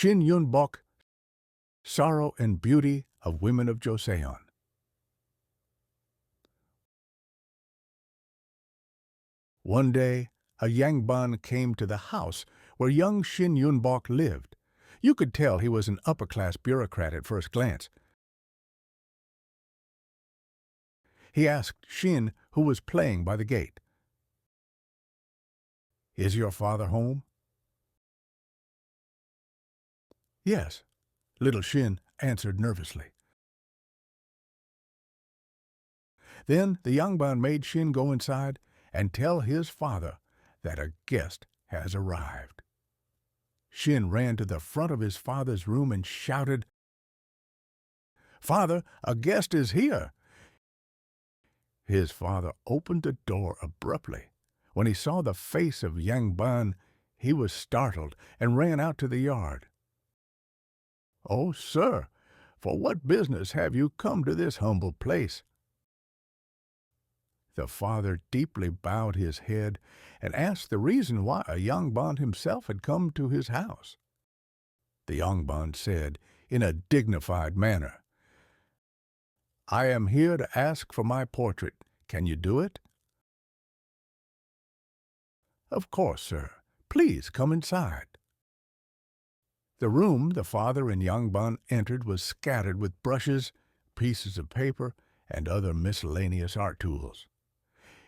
Shin Yun bok, Sorrow and Beauty of Women of Joseon. One day, a Yangban came to the house where young Shin Yun bok lived. You could tell he was an upper-class bureaucrat at first glance. He asked Shin, who was playing by the gate, "Is your father home?" "Yes," little Shin answered nervously. Then the Yangban made Shin go inside and tell his father that a guest has arrived. Shin ran to the front of his father's room and shouted, "Father, a guest is here!" His father opened the door abruptly. When he saw the face of Yangban, he was startled and ran out to the yard. "Oh, sir, for what business have you come to this humble place?" The father deeply bowed his head and asked the reason why a Yangban himself had come to his house. The Yangban said in a dignified manner, "I am here to ask for my portrait. Can you do it?" "Of course, sir. Please come inside." The room the father and Yangban entered was scattered with brushes, pieces of paper, and other miscellaneous art tools.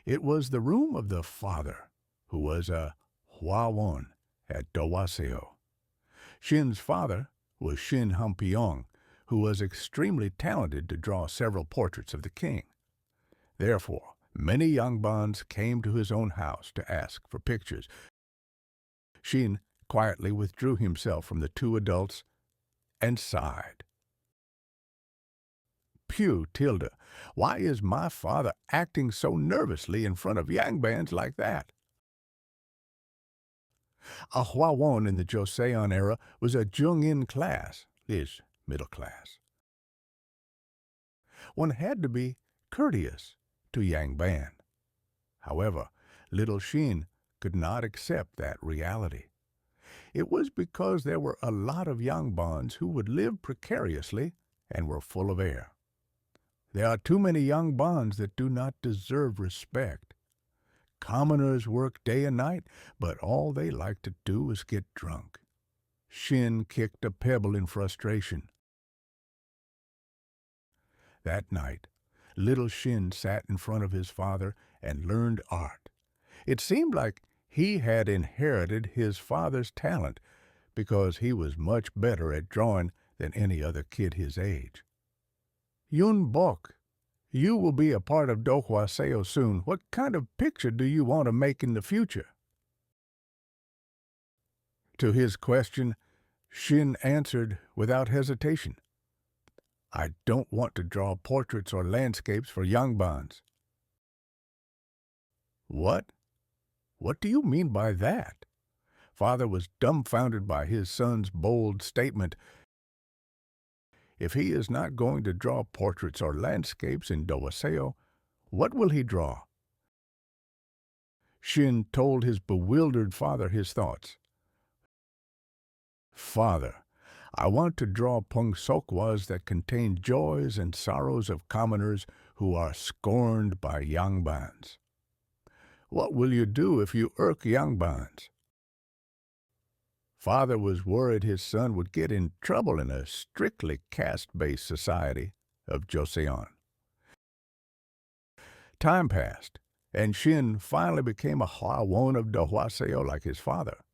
It was the room of the father, who was a Hwawon at Dowaseo. Shin's father was Shin Hampyong, who was extremely talented to draw several portraits of the king. Therefore, many Yangbans came to his own house to ask for pictures. Shin quietly withdrew himself from the two adults and sighed. "Pew, Tilda, why is my father acting so nervously in front of Yangbans like that?" A Hwawon in the Joseon era was a Jung-in class, is middle class. One had to be courteous to Yangban. However, little Shin could not accept that reality. It was because there were a lot of Yangbans who would live precariously and were full of air. There are too many Yangbans that do not deserve respect. Commoners work day and night, but all they like to do is get drunk. Shin kicked a pebble in frustration. That night, little Shin sat in front of his father and learned art. It seemed like he had inherited his father's talent because he was much better at drawing than any other kid his age. "Yun bok, you will be a part of Dohwaseo soon. What kind of picture do you want to make in the future?" To his question, Shin answered without hesitation, "I don't want to draw portraits or landscapes for Yangbans." "What? What do you mean by that?" Father was dumbfounded by his son's bold statement. If he is not going to draw portraits or landscapes in Dowaseo, what will he draw? Shin told his bewildered father his thoughts. "Father, I want to draw pungsokwas that contain joys and sorrows of commoners who are scorned by Yangbans." "What will you do if you irk Yangbans?" Father was worried his son would get in trouble in a strictly caste-based society of Joseon. Time passed, and Shin finally became a Hwawon of Dohwaseo like his father.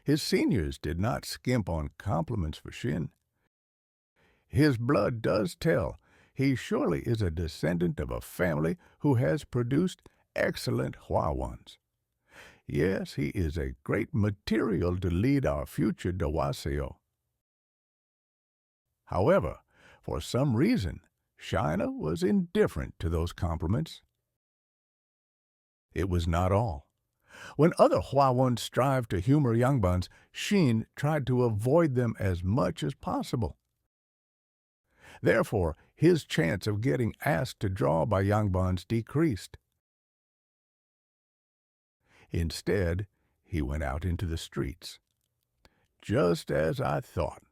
His seniors did not skimp on compliments for Shin. His blood does tell. He surely is a descendant of a family who has produced excellent Hwawons. Yes, he is a great material to lead our future Dowaseo. However, for some reason, China was indifferent to those compliments. It was not all. When other Hwawons strived to humor Yangbans, Shin tried to avoid them as much as possible. Therefore, his chance of getting asked to draw by Yangbans decreased. Instead, he went out into the streets. Just as I thought.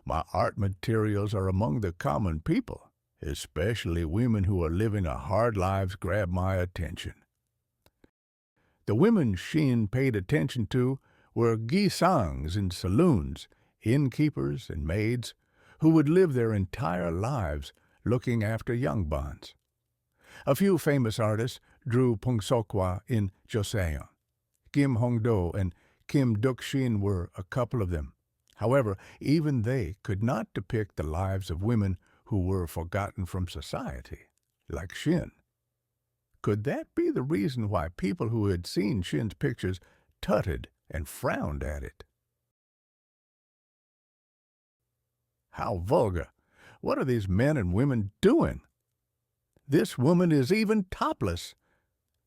My art materials are among the common people, especially women who are living a hard lives grab my attention. The women Shin paid attention to were gisangs in saloons, innkeepers and maids, who would live their entire lives looking after young bonds. A few famous artists drew Pungsokwa in Joseon. Kim Hongdo and Kim Duk-shin were a couple of them. However, even they could not depict the lives of women who were forgotten from society, like Shin. Could that be the reason why people who had seen Shin's pictures tutted and frowned at it? How vulgar! What are these men and women doing? This woman is even topless.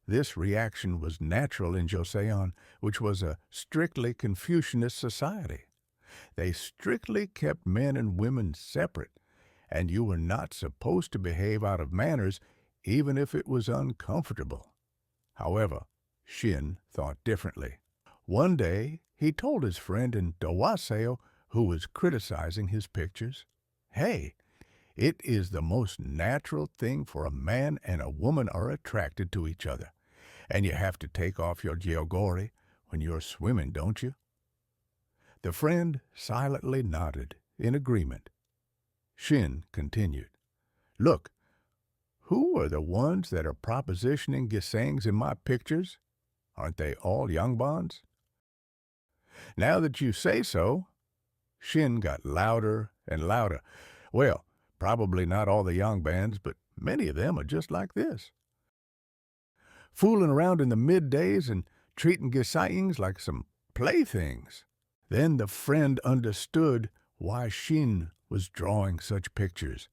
This reaction was natural in Joseon, which was a strictly Confucianist society. They strictly kept men and women separate, and you were not supposed to behave out of manners even if it was uncomfortable. However, Shin thought differently. One day, he told his friend in Dawaseo, who was criticizing his pictures, "Hey, it is the most natural thing for a man and a woman are attracted to each other, and you have to take off your jeogori when you're swimming, don't you?" The friend silently nodded in agreement. Shin continued, "Look, who are the ones that are propositioning gisangs in my pictures? Aren't they all Yongbons?" "Now that you say so," Shin got louder and louder. "Well, probably not all the Yongbands, but many of them are just like this. Fooling around in the middays and treating gisangs like some playthings." Then the friend understood why Shin was drawing such pictures.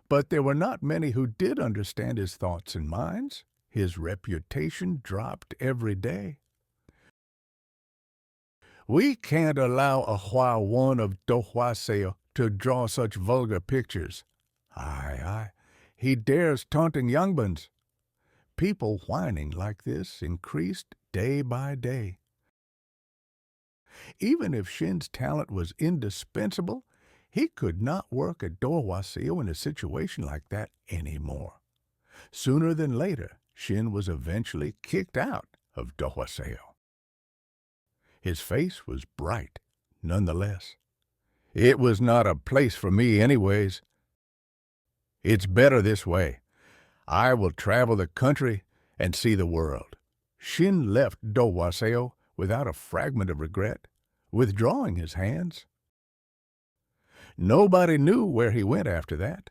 But there were not many who did understand his thoughts and minds. His reputation dropped every day. "We can't allow a Hua Won of Dohwaseo to draw such vulgar pictures. Aye, he dares taunting Yongbans." People whining like this increased day by day. Even if Shin's talent was indispensable, he could not work at Dohwaseo in a situation like that anymore. Sooner than later, Shin was eventually kicked out of Dohwaseo. His face was bright, nonetheless. "It was not a place for me anyways. It's better this way. I will travel the country and see the world." Shin left Dohwaseo without a fragment of regret, withdrawing his hands. Nobody knew where he went after that.